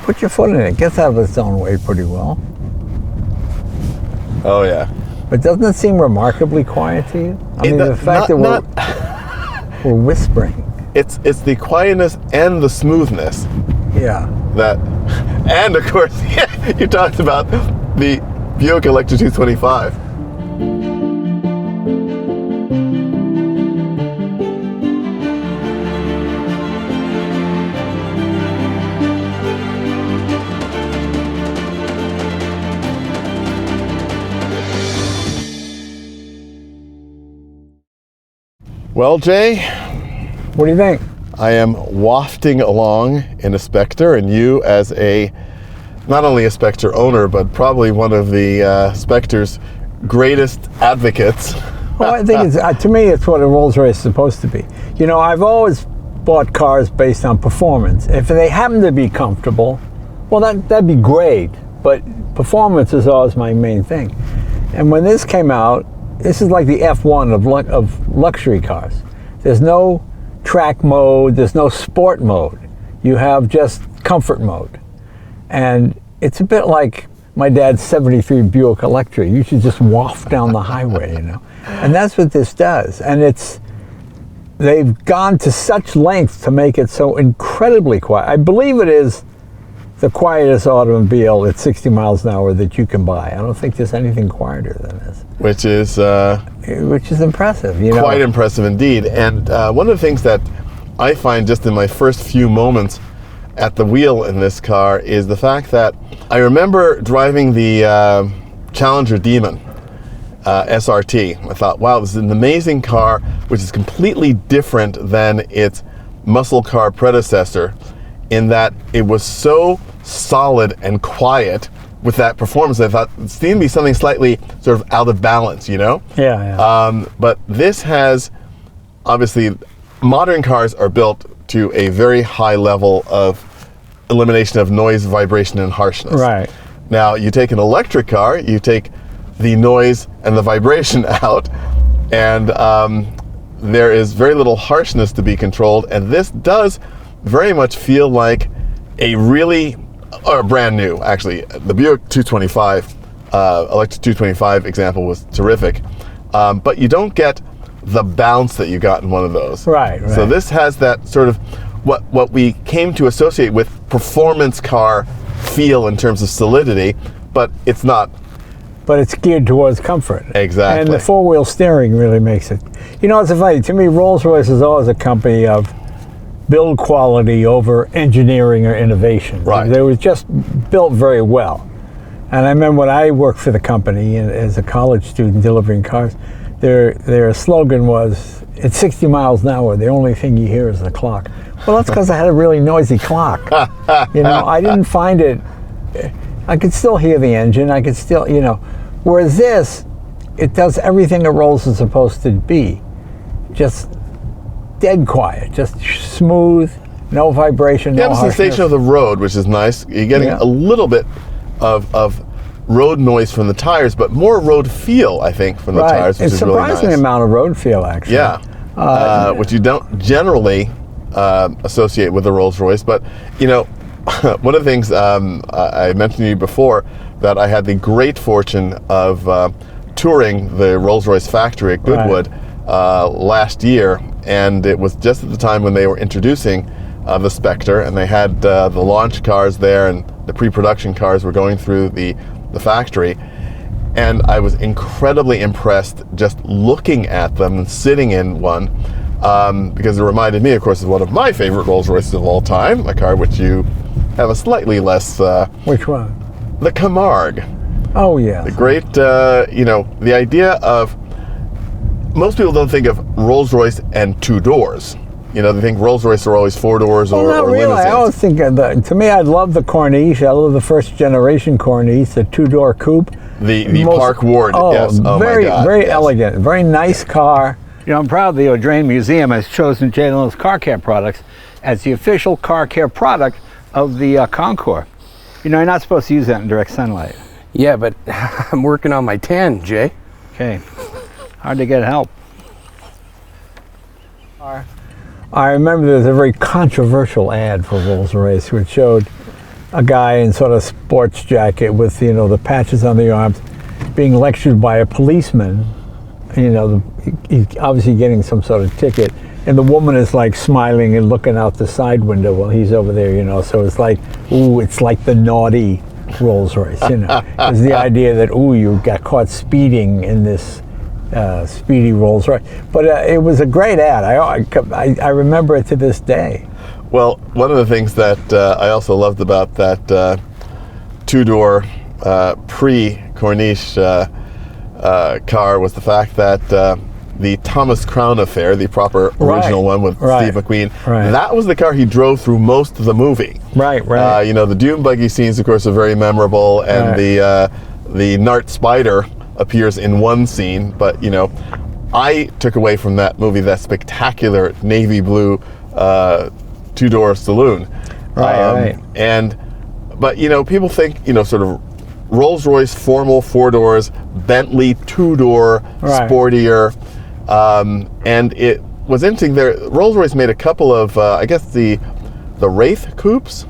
put your foot in it. It gets out of its own way pretty well. Oh yeah. But doesn't it seem remarkably quiet to you? I mean, the fact that we're whispering. It's the quietness and the smoothness. Yeah. And of course, you talked about the Buick Electra 225. Well, Jay, what do you think? I am wafting along in a Spectre, and you as not only a Spectre owner, but probably one of the Spectre's greatest advocates. Well, I think to me, it's what a Rolls-Royce is supposed to be. You know, I've always bought cars based on performance. If they happen to be comfortable, well, that'd be great, but performance is always my main thing. And when this came out, this is like the F1 of luxury cars. There's no track mode, there's no sport mode. You have just comfort mode. And it's a bit like my dad's 73 Buick Electra. You should just waft down the highway, you know. And that's what this does. And they've gone to such lengths to make it so incredibly quiet. I believe it is the quietest automobile at 60 miles an hour that you can buy. I don't think there's anything quieter than this. Which is impressive, you know. Quite impressive indeed. And one of the things that I find just in my first few moments at the wheel in this car is the fact that I remember driving the Challenger Demon SRT. I thought, wow, this is an amazing car, which is completely different than its muscle car predecessor, in that it was so solid and quiet with that performance. I thought it seemed to be something slightly sort of out of balance, you know? Yeah. But this has, obviously, modern cars are built to a very high level of elimination of noise, vibration, and harshness. Right. Now, you take an electric car, you take the noise and the vibration out, and there is very little harshness to be controlled, and this does very much feel like a brand new, actually. The Buick 225, Electra 225 example was terrific, but you don't get the bounce that you got in one of those. Right. So this has that sort of what we came to associate with performance car feel in terms of solidity, but it's not. But it's geared towards comfort. Exactly. And the four-wheel steering really makes it. You know, it's funny. To me, Rolls-Royce is always a company of build quality over engineering or innovation. Right. They were just built very well. And I remember when I worked for the company as a college student delivering cars, their slogan was, at 60 miles an hour, the only thing you hear is the clock. Well, that's because I had a really noisy clock. You know, I didn't find it, I could still hear the engine, I could still, you know, whereas this, it does everything a Rolls is supposed to be. Just dead quiet, just smooth, no vibration, no harshness. The sensation of the road, which is nice. You're getting a little bit of road noise from the tires, but more road feel, I think, from the tires, which is really nice. It's a surprising amount of road feel, actually. Yeah, which you don't generally associate with the Rolls-Royce. But, you know, one of the things I mentioned to you before, that I had the great fortune of touring the Rolls-Royce factory at Goodwood last year, and it was just at the time when they were introducing the Spectre, and they had the launch cars there, and the pre-production cars were going through the factory, and I was incredibly impressed just looking at them and sitting in one, because it reminded me, of course, of one of my favorite Rolls-Royces of all time, a car which you have a slightly less... Which one? The Camargue. Oh, yeah. The great, you know, the idea of... Most people don't think of Rolls-Royce and two doors. You know, they think Rolls-Royce are always four doors or not really. limousines. I always think to me, I love the Corniche. I love the first generation Corniche, the two-door coupe. The Park Ward, yes. Oh very, my God. very elegant. Very nice car. You know, I'm proud the Audrain Museum has chosen J. Leno's car care products as the official car care product of the Concours. You know, you're not supposed to use that in direct sunlight. Yeah, but I'm working on my tan, Jay. Okay. Hard to get help. I remember there was a very controversial ad for Rolls-Royce which showed a guy in sort of sports jacket with, you know, the patches on the arms being lectured by a policeman. You know, he's obviously getting some sort of ticket. And the woman is like smiling and looking out the side window while he's over there, you know. So it's like, ooh, it's like the naughty Rolls-Royce, you know. It's the idea that, ooh, you got caught speeding in this speedy Rolls-Royce. But it was a great ad. I remember it to this day. Well, one of the things that I also loved about that two-door pre-Corniche car was the fact that the Thomas Crown Affair, the proper original one with Steve McQueen, that was the car he drove through most of the movie. Right. You know, the dune buggy scenes, of course, are very memorable, and the Nart Spider appears in one scene. But you know, I took away from that movie that spectacular navy blue two-door saloon. Right. But you know, people think, you know, sort of Rolls-Royce formal four doors, Bentley two-door sportier. And it was interesting there. Rolls-Royce made a couple of, I guess the Wraith coupes.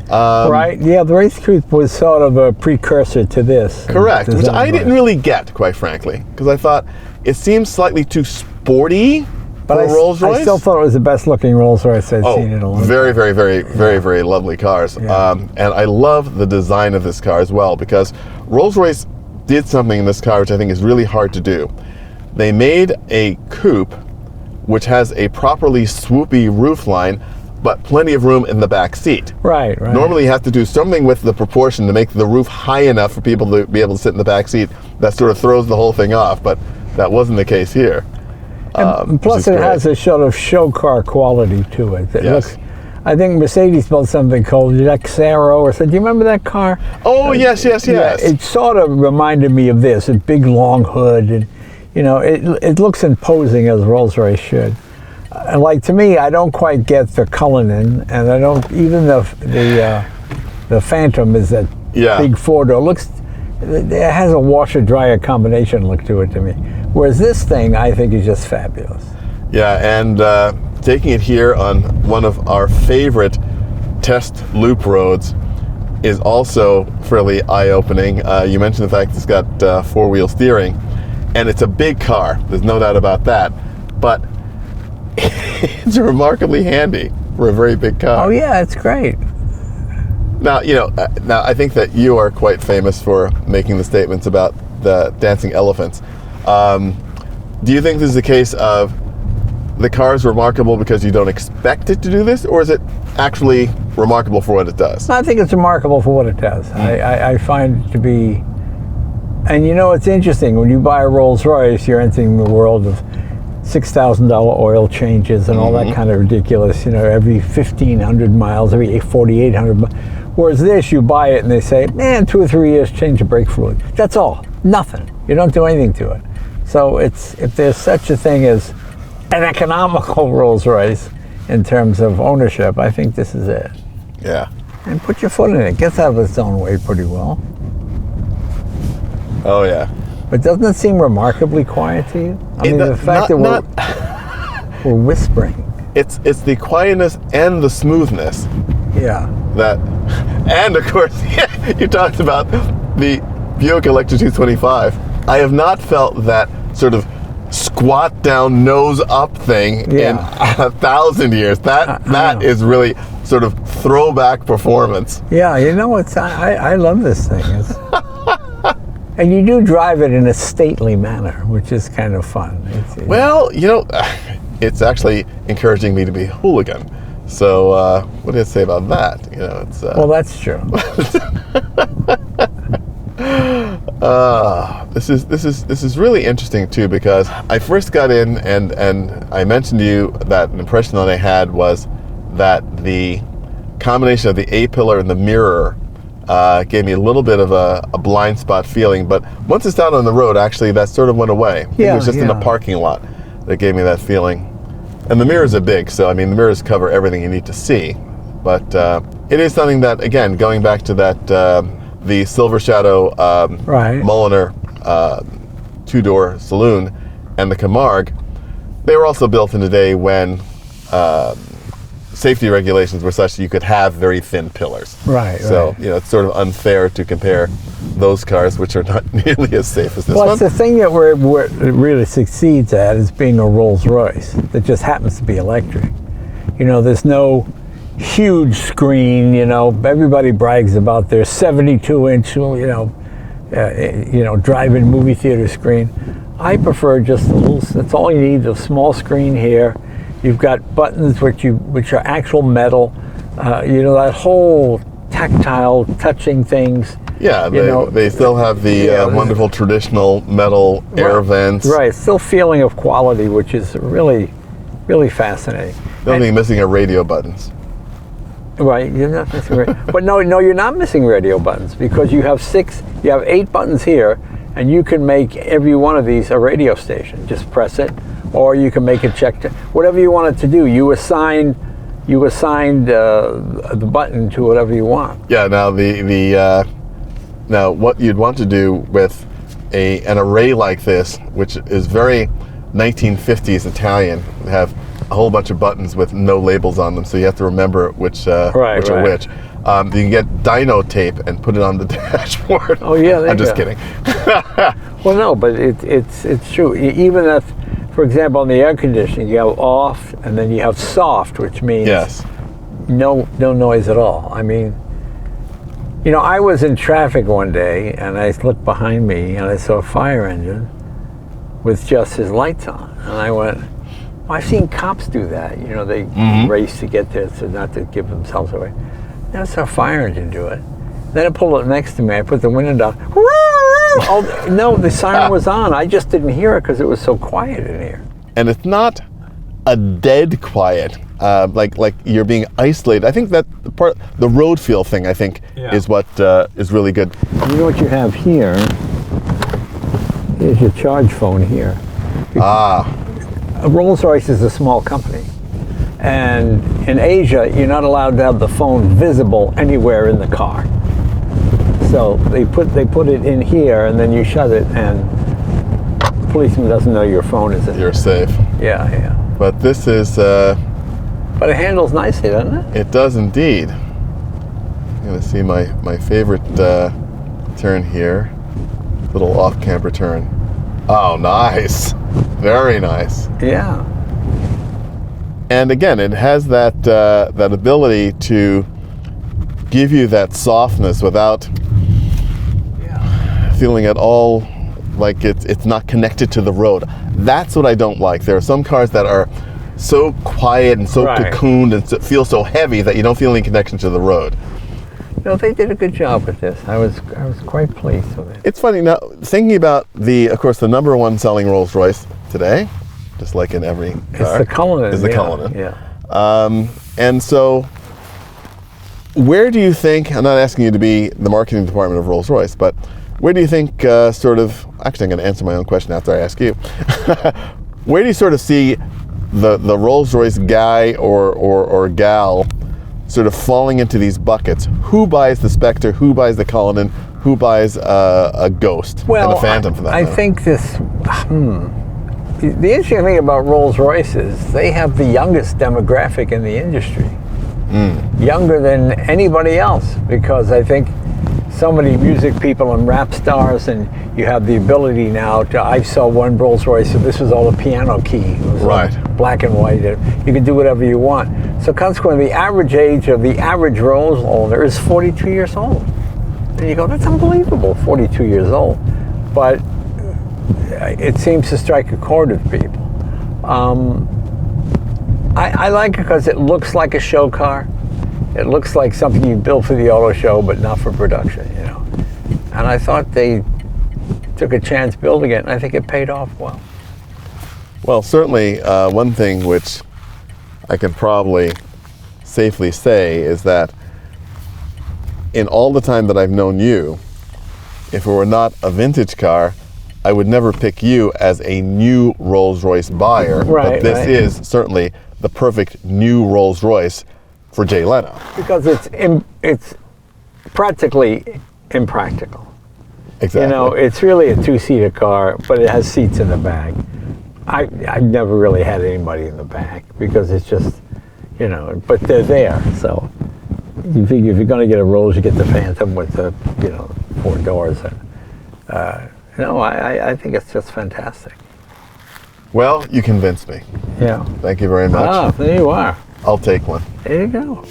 Right. Yeah, the Wraith coupe was sort of a precursor to this. Correct. Which I didn't really get, quite frankly, because I thought it seemed slightly too sporty for a Rolls-Royce. I still thought it was the best looking Rolls-Royce I'd seen in a long time. Very lovely cars. Yeah. And I love the design of this car as well, because Rolls-Royce did something in this car which I think is really hard to do. They made a coupe which has a properly swoopy roofline, but plenty of room in the back seat. Right. Normally you have to do something with the proportion to make the roof high enough for people to be able to sit in the back seat. That sort of throws the whole thing off, but that wasn't the case here. And plus it has a sort of show car quality to it. That looks, I think Mercedes built something called Lexero or something. Do you remember that car? Oh, yes. Yeah, it sort of reminded me of this, a big long hood, and you know, it looks imposing as Rolls-Royce should. Like, to me, I don't quite get the Cullinan, and I don't, even the Phantom is that big four-door. It has a washer-dryer combination look to it to me. Whereas this thing, I think, is just fabulous. Yeah, and taking it here on one of our favorite test loop roads is also fairly eye-opening. You mentioned the fact it's got four-wheel steering, and it's a big car. There's no doubt about that. But it's remarkably handy for a very big car. Oh yeah, it's great. Now, you know, I think that you are quite famous for making the statements about the dancing elephants. Do you think this is a case of the car is remarkable because you don't expect it to do this, or is it actually remarkable for what it does? I think it's remarkable for what it does. I find it to be, and you know, it's interesting, when you buy a Rolls-Royce, you're entering the world of $6,000 oil changes and all that kind of ridiculous, you know, every 1,500 miles, every 4,800 miles. Whereas this, you buy it and they say, man, 2 or 3 years, change the brake fluid. That's all. Nothing. You don't do anything to it. So if there's such a thing as an economical Rolls-Royce in terms of ownership, I think this is it. Yeah. And put your foot in it. It gets out of its own way pretty well. Oh, yeah. But doesn't it seem remarkably quiet to you? I mean, the fact that we're whispering. It's the quietness and the smoothness. Yeah. That, and of course, you talked about the Buick Electra 225. I have not felt that sort of squat down, nose up thing in 1,000 years. That is really sort of throwback performance. Yeah, you know, I love this thing. And you do drive it in a stately manner, which is kind of fun. Well, you know, it's actually encouraging me to be a hooligan. So, what do you say about that? You know, it's well, that's true. This is really interesting too, because I first got in and I mentioned to you that an impression that I had was that the combination of the A-pillar and the mirror gave me a little bit of a blind spot feeling, but once it's out on the road, actually that sort of went away. I think it was just in a parking lot that gave me that feeling. And the mirrors are big, so I mean the mirrors cover everything you need to see. But it is something that, again, going back to that, the Silver Shadow Mulliner two-door saloon and the Camargue, they were also built in a day when safety regulations were such that you could have very thin pillars. Right. So, right. it's sort of unfair to compare those cars, which are not nearly as safe as this Well, one. it's the thing that it really succeeds at is being a Rolls-Royce that just happens to be electric. There's no huge screen. Everybody brags about their 72-inch, drive-in movie theater screen. I prefer just a little. That's all you need. A small screen here. You've got buttons which are actual metal. That whole tactile touching things. Yeah, they still have the wonderful traditional metal air vents. Right, still feeling of quality, which is really, really fascinating. The only thing missing are radio buttons. Right, you're not missing but no, you're not missing radio buttons because you have 8 buttons here, and you can make every one of these a radio station. Just press it, or you can make it whatever you want it to do. You assigned the button to whatever you want. Yeah. Now now what you'd want to do with an array like this, which is very 1950s Italian, have a whole bunch of buttons with no labels on them, so you have to remember which are which. You can get dyno tape and put it on the dashboard. Oh yeah, I'm just kidding. Well, no, but it's true. Even if, for example, on the air conditioning, you have off and then you have soft, which means no noise at all. I mean, I was in traffic one day and I looked behind me and I saw a fire engine with just his lights on, and I went, well, I've seen cops do that. They race to get there so not to give themselves away. Then I saw a fire engine do it. Then I pulled up next to me. I put the window down. Oh no, the siren was on. I just didn't hear it because it was so quiet in here. And it's not a dead quiet, like you're being isolated. I think that the road feel thing, I think, is what is really good. You know what you have here is your charge phone here. Rolls-Royce is a small company, and in Asia you're not allowed to have the phone visible anywhere in the car. So they put it in here, and then you shut it, and the policeman doesn't know your phone is in You're there. safe. Yeah. But this is. But it handles nicely, doesn't it? It does indeed. I'm going to see my favorite turn here. Little off-camber turn. Oh, nice. Very nice. Yeah. And again, it has that ability to give you that softness without feeling at all like it's not connected to the road. That's what I don't like. There are some cars that are so quiet and so cocooned and feel so heavy that you don't feel any connection to the road. They did a good job with this. I was quite pleased with it. It's funny now thinking about of course, the number one selling Rolls-Royce today, just like in every car. It's the Cullinan. Is the Cullinan. Yeah. And so, where do you think? I'm not asking you to be the marketing department of Rolls-Royce, but where do you think actually I'm going to answer my own question after I ask you. Where do you sort of see the Rolls-Royce guy or gal sort of falling into these buckets? Who buys the Spectre? Who buys the Cullinan? Who buys a Ghost and a Phantom for that matter? I think this. The interesting thing about Rolls-Royce is they have the youngest demographic in the industry. Younger than anybody else, because I think so many music people and rap stars, and you have the ability now to. I saw one Rolls-Royce, so this was all a piano key. It was all black and white. You can do whatever you want. So consequently, the average age of the average Rolls owner is 42 years old. And you go, that's unbelievable, 42 years old. But it seems to strike a chord with people. I like it because it looks like a show car. It looks like something you built for the auto show, but not for production, And I thought they took a chance building it, and I think it paid off well. Well, certainly one thing which I can probably safely say is that in all the time that I've known you, if it were not a vintage car, I would never pick you as a new Rolls-Royce buyer. But this is certainly the perfect new Rolls-Royce for Jay Leno. Because it's practically impractical. Exactly. It's really a two-seater car, but it has seats in the back. I've never really had anybody in the back because it's just, you know, but they're there. So you figure if you're going to get a Rolls, you get the Phantom with the, you know, 4 doors. And, no, I think it's just fantastic. Well, you convinced me. Yeah. Thank you very much. Ah, there you are. I'll take one. There you go.